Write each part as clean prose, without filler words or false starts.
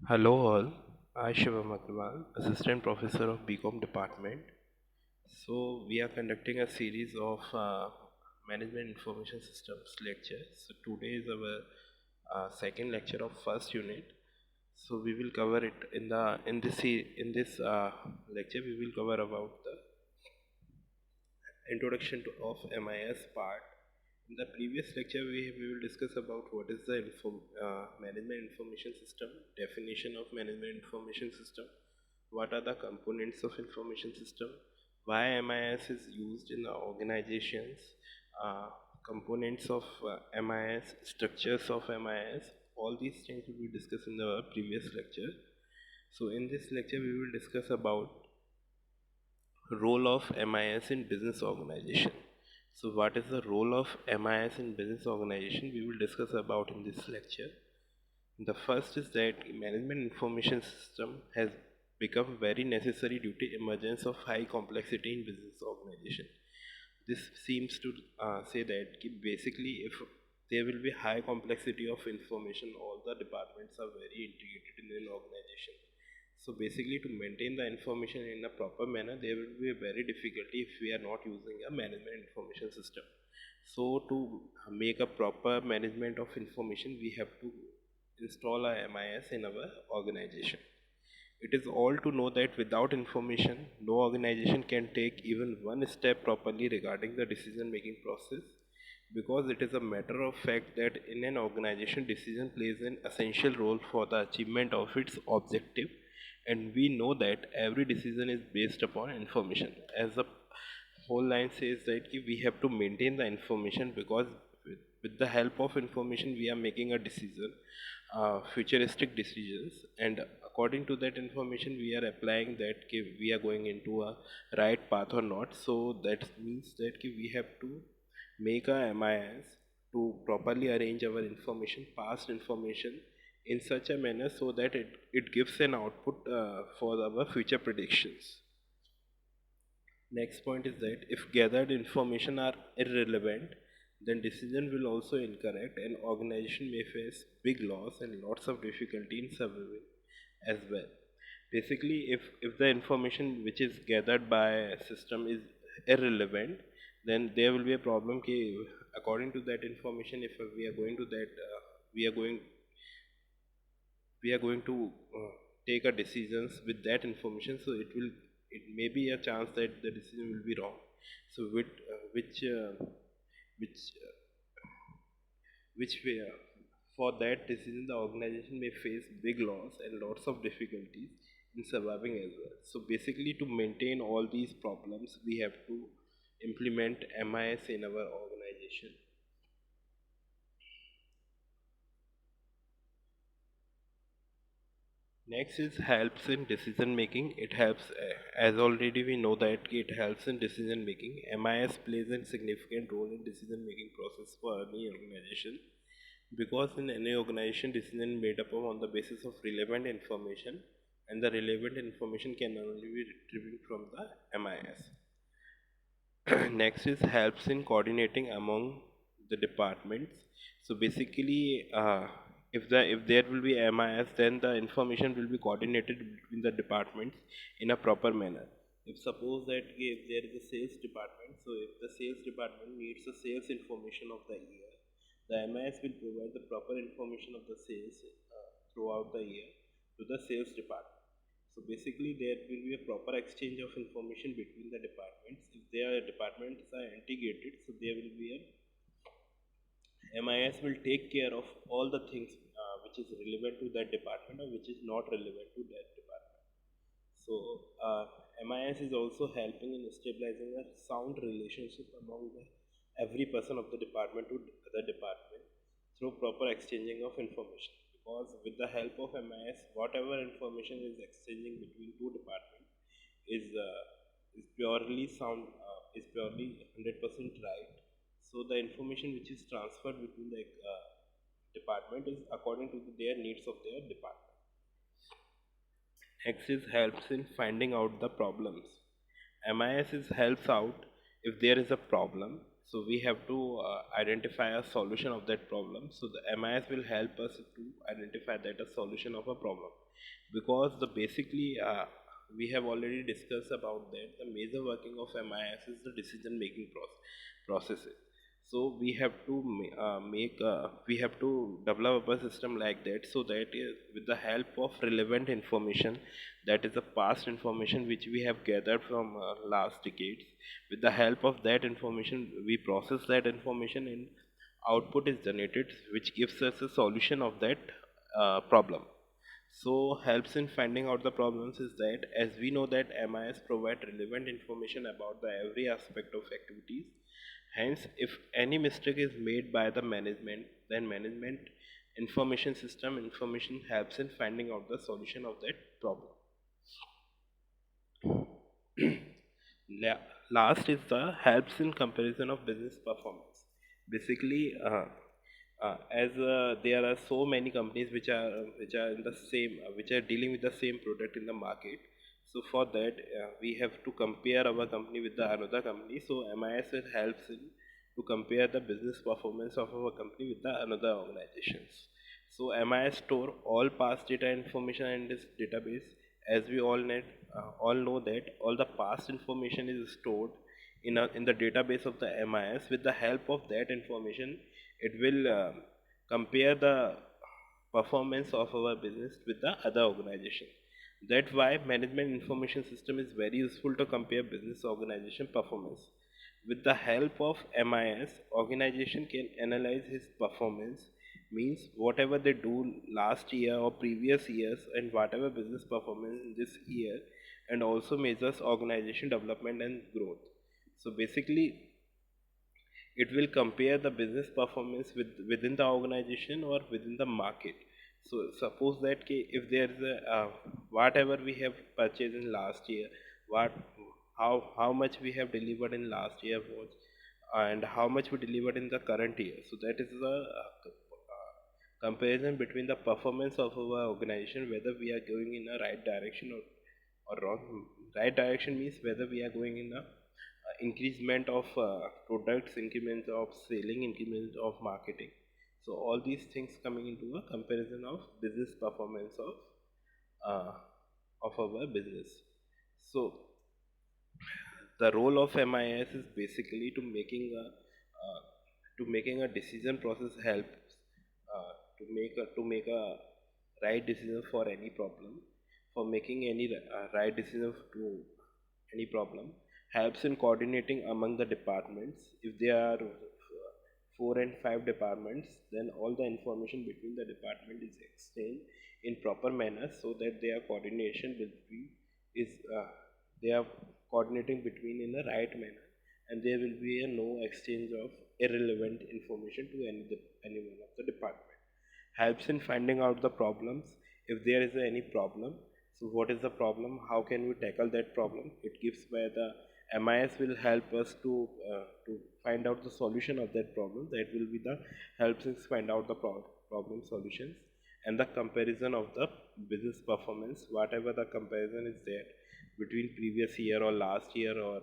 Hello all, I Shivam Agrawal, Assistant Professor of BCom Department. So we are conducting a series of Management Information Systems lectures. So today is our second lecture of first unit. So we will cover it in this lecture. We will cover about the introduction of MIS part. In the previous lecture, we will discuss about what is the management information system, definition of management information system, what are the components of information system, why MIS is used in the organizations, uh, components of MIS, structures of MIS, all these things will be discussed in the previous lecture. So in this lecture, we will discuss about role of MIS in business organization. So what is the role of MIS in business organization? We will discuss about in this lecture. The first is that management information system has become very necessary due to emergence of high complexity in business organization. This seems to say that basically if there will be high complexity of information, all the departments are very integrated in an organization. So basically to maintain the information in a proper manner, there will be a very difficulty if we are not using a management information system. So to make a proper management of information, we have to install a MIS in our organization. It is all to know that without information, no organization can take even one step properly regarding the decision making process, because it is a matter of fact that in an organization, decision plays an essential role for the achievement of its objective, and we know that every decision is based upon information. As the whole line says that we have to maintain the information, because with the help of information we are making a decision, futuristic decisions, and according to that information we are applying that we are going into a right path or not. So that means that we have to make a MIS to properly arrange our information, past information, in such a manner so that it gives an output for our future predictions. Next point is that if gathered information are irrelevant, then decision will also incorrect and organization may face big loss and lots of difficulty in surviving as well. Basically, if the information which is gathered by a system is irrelevant, then there will be a problem according to that information, if we are going to that we are going we are going to take a decisions with that information, so it may be a chance that the decision will be wrong. So which which way for that decision the organization may face big loss and lots of difficulties in surviving as well. So basically to maintain all these problems we have to implement MIS in our organization. Next is helps in decision making. It helps, as already we know that it helps in decision making. MIS plays a significant role in decision making process for any organization, because in any organization decision made up on the basis of relevant information, and the relevant information can only be retrieved from the MIS. Next is helps in coordinating among the departments. So basically, if there will be MIS, then the information will be coordinated between the departments in a proper manner. If suppose that if there is a sales department, so if the sales department needs the sales information of the year, the MIS will provide the proper information of the sales throughout the year to the sales department. So basically, there will be a proper exchange of information between the departments. If their departments are integrated, so there will be a MIS will take care of all the things which is relevant to that department or which is not relevant to that department. So MIS is also helping in stabilizing a sound relationship among every person of the department to the department through proper exchanging of information. Because with the help of MIS, whatever information is exchanging between two departments is purely sound, is purely 100% right. So the information which is transferred between the department is according to their needs of their department. Axis helps in finding out the problems. MIS helps out if there is a problem. So we have to identify a solution of that problem. So the MIS will help us to identify that a solution of a problem, because the basically we have already discussed about that the major working of MIS is the decision making processes. So we have to we have to develop a system like that, so that with the help of relevant information, that is the past information which we have gathered from last decades, with the help of that information we process that information and output is generated, which gives us a solution of that problem. So helps in finding out the problems is that, as we know that MIS provide relevant information about the every aspect of activities. Hence, if any mistake is made by the management, then management information system information helps in finding out the solution of that problem. La- Last is the helps in comparison of business performance. Basically, as there are so many companies which are in the same which are dealing with the same product in the market. So for that, we have to compare our company with the another company. So MIS will helps in to compare the business performance of our company with the another organizations. So MIS store all past data information in this database. As we all know that all the past information is stored in the database of the MIS. With the help of that information, it will compare the performance of our business with the other organization. That's why management information system is very useful to compare business organization performance. With the help of MIS, organization can analyze his performance, means whatever they do last year or previous years and whatever business performance in this year, and also measures organization development and growth. So basically, it will compare the business performance within the organization or within the market. So suppose that if there is a whatever we have purchased in last year, what how much we have delivered in last year was, and how much we delivered in the current year. So that is the comparison between the performance of our organization, whether we are going in a right direction or wrong. Right direction means whether we are going in a increasement of products, increment of selling, increment of marketing. So all these things coming into a comparison of business performance uh, of our business. So the role of MIS is basically to making a decision process helps to make a right decision for any problem, for making any right decision to any problem, helps in coordinating among the departments. If there are 4 and 5 departments, then all the information between the department is exchanged in proper manner, so that their coordination will be is they are coordinating between in the right manner, and there will be a no exchange of irrelevant information to any one of the department. Helps in finding out the problems. If there is any problem, so what is the problem, how can we tackle that problem, it gives where the MIS will help us to find out the solution of that problem. That will be the helps us find out the problem solutions, and the comparison of the business performance, whatever the comparison is there between previous year or last year, or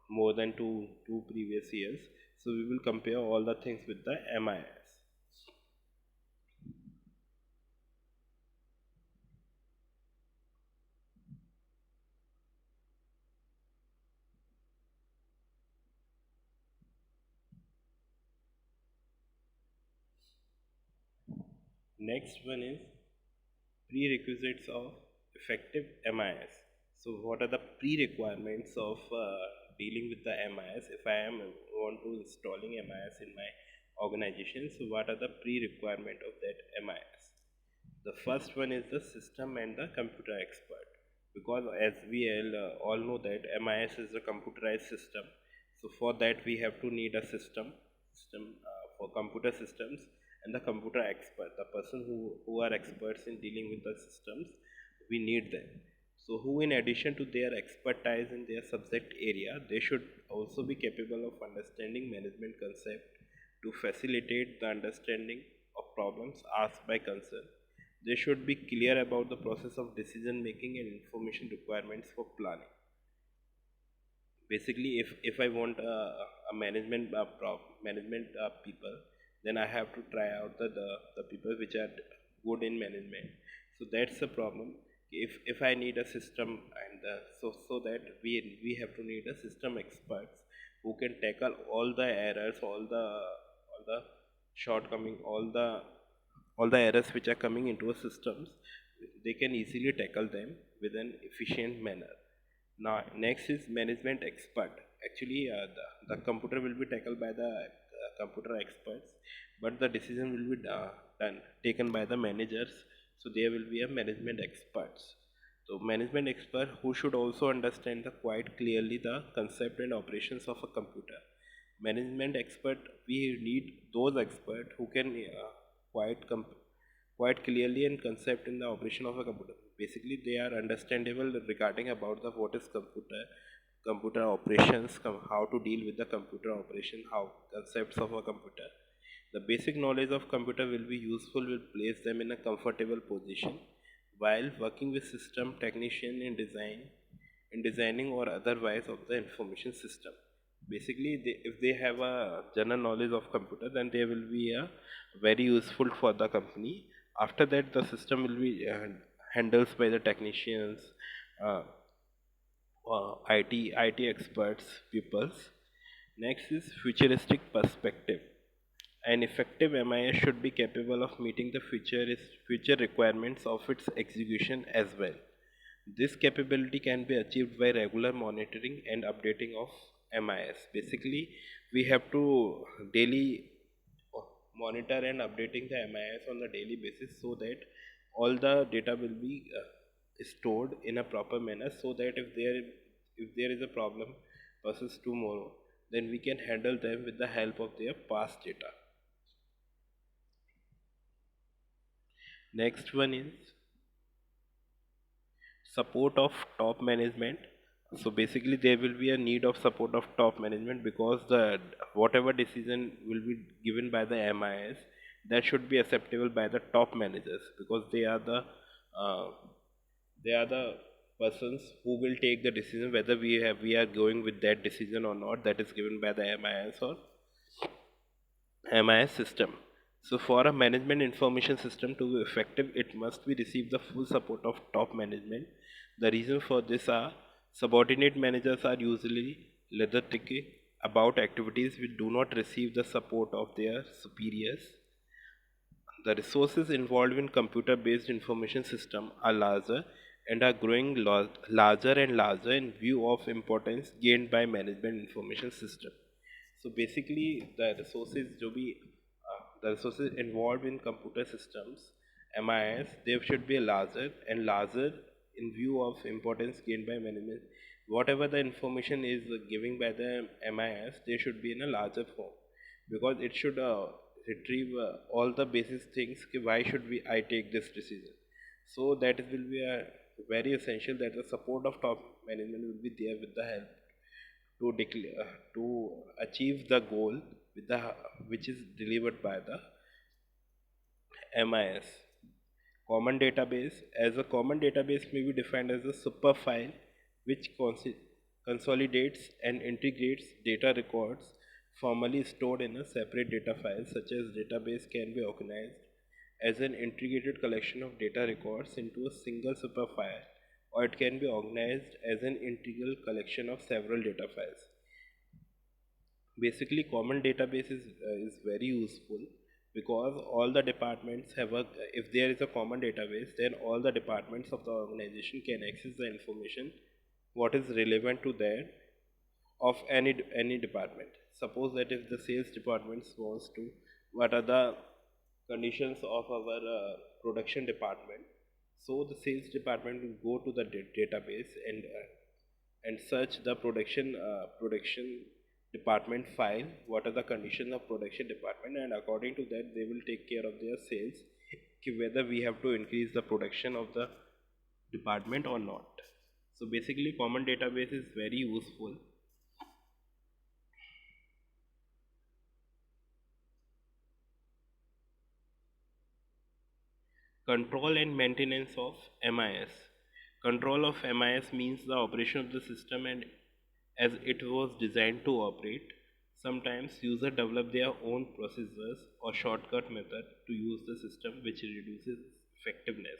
more than two previous years. So we will compare all the things with the MIS. Next one is prerequisites of effective MIS. So what are the pre-requirements of dealing with the MIS? If I am want to installing MIS in my organization, so what are the pre-requirement of that MIS? The first one is the system and the computer expert, because as we all know that MIS is a computerized system. So for that we have to need a system for computer systems, and the computer expert, the person who are experts in dealing with the systems, we need them. So who, in addition to their expertise in their subject area, they should also be capable of understanding management concept to facilitate the understanding of problems asked by concern. They should be clear about the process of decision making and information requirements for planning. Basically, if I want a management people, then I have to try out the people which are good in management. So that's the problem. If I need a system, and so that we have to need a system experts who can tackle all the errors, all the shortcoming, all the errors which are coming into a systems. They can easily tackle them with an efficient manner. Now, next is management expert. Actually, the computer will be tackled by the computer experts, but the decision will be taken by the managers. So there will be a management experts. So management expert who should also understand the quite clearly the concept and operations of a computer. Management expert, we need those experts who can quite quite clearly and concept in the operation of a computer. Basically, they are understandable regarding about the what is computer operations, how to deal with the computer operation, how concepts of a computer. The basic knowledge of computer will be useful, will place them in a comfortable position while working with system technician in designing or otherwise of the information system. Basically, if they have a general knowledge of computer, then they will be very useful for the company. After that, the system will be handled by the technicians, uh, IT experts, peoples. Next is futuristic perspective. An effective MIS should be capable of meeting the future requirements of its execution as well. This capability can be achieved by regular monitoring and updating of MIS. Basically, we have to daily monitor and updating the MIS on the daily basis so that all the data will be stored in a proper manner, so that if there is a problem versus tomorrow, then we can handle them with the help of their past data. Next one is support of top management. So basically there will be a need of support of top management, because the whatever decision will be given by the MIS, that should be acceptable by the top managers, because uh, they are the persons who will take the decision whether we are going with that decision or not, that is given by the MIS or MIS system. So for a management information system to be effective, it must be receive the full support of top management. The reason for this are subordinate managers are usually lethargic about activities which do not receive the support of their superiors. The resources involved in computer-based information system are larger and are growing larger and larger in view of importance gained by management information system. So basically, the resources involved in computer systems, MIS, they should be larger and larger in view of importance gained by management. Whatever the information is given by the MIS, they should be in a larger form, because it should retrieve all the basic things. Why should I take this decision? So that it will be very essential that the support of top management will be there with the help to declare to achieve the goal with the which is delivered by the MIS. Common database. As a common database may be defined as a superfile which consolidates and integrates data records formerly stored in a separate data file. Such as database can be organized as an integrated collection of data records into a single superfile, or it can be organized as an integral collection of several data files. Basically, common database is very useful, because all the departments have a if there is a common database, then all the departments of the organization can access the information what is relevant to that of any department. Suppose that if the sales department wants to, what are the conditions of our production department, so the sales department will go to the database and search the production department file, what are the conditions of production department, and according to that they will take care of their sales, whether we have to increase the production of the department or not. So basically common database is very useful. Control and maintenance of MIS. Control of MIS means the operation of the system and as it was designed to operate. Sometimes users develop their own procedures or shortcut method to use the system, which reduces effectiveness.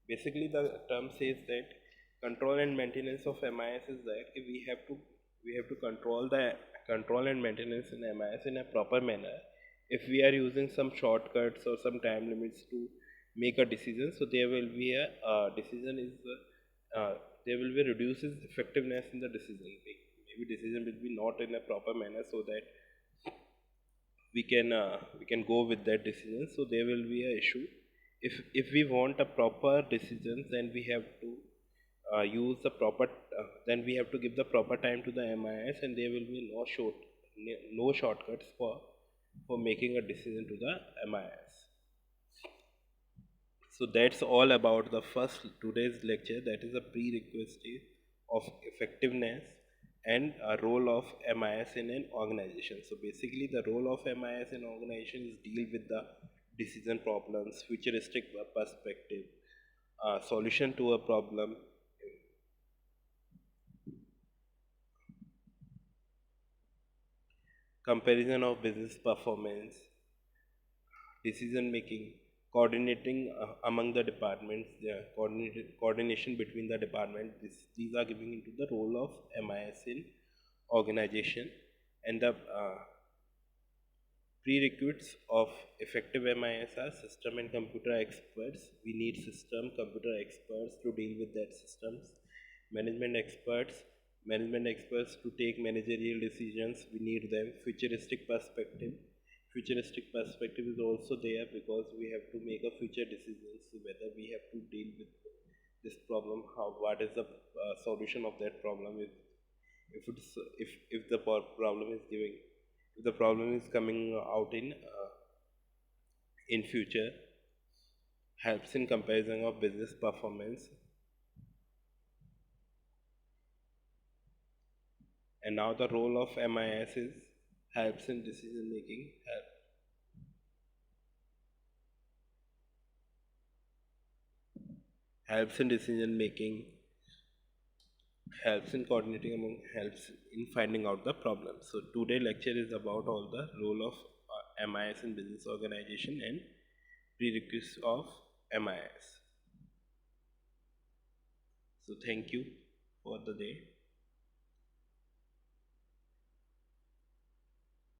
Basically, the term says that control and maintenance of MIS is that we have to control and maintenance in MIS in a proper manner. If we are using some shortcuts or some time limits to make a decision, so there will be a decision is uh, there will be reduces effectiveness in the decision making. Maybe decision will be not in a proper manner, so that we can go with that decision. So there will be a issue. If we want a proper decision, then we have to use the proper then we have to give the proper time to the MIS, and there will be no shortcuts for making a decision to the MIS. So that's all about the first today's lecture, that is a prerequisite of effectiveness and a role of MIS in an organization. So basically the role of MIS in organization is deal with the decision problems, futuristic perspective, solution to a problem, comparison of business performance, decision making, coordinating among the departments, coordination between the departments. These are giving into the role of MIS in organization, and the prerequisites of effective MIS are system and computer experts. We need system computer experts to deal with that systems. Management experts, management experts to take managerial decisions. We need them. Futuristic perspective. Futuristic perspective is also there because we have to make a future decisions whether we have to deal with this problem. What is the solution of that problem? If the problem is giving, if the problem is coming out in future, helps in comparison of business performance. And now the role of MIS is helps in decision making, helps in decision making, helps in coordinating among, helps in finding out the problem. So today lecture is about all the role of MIS in business organization and prerequisites of MIS. So thank you for the day.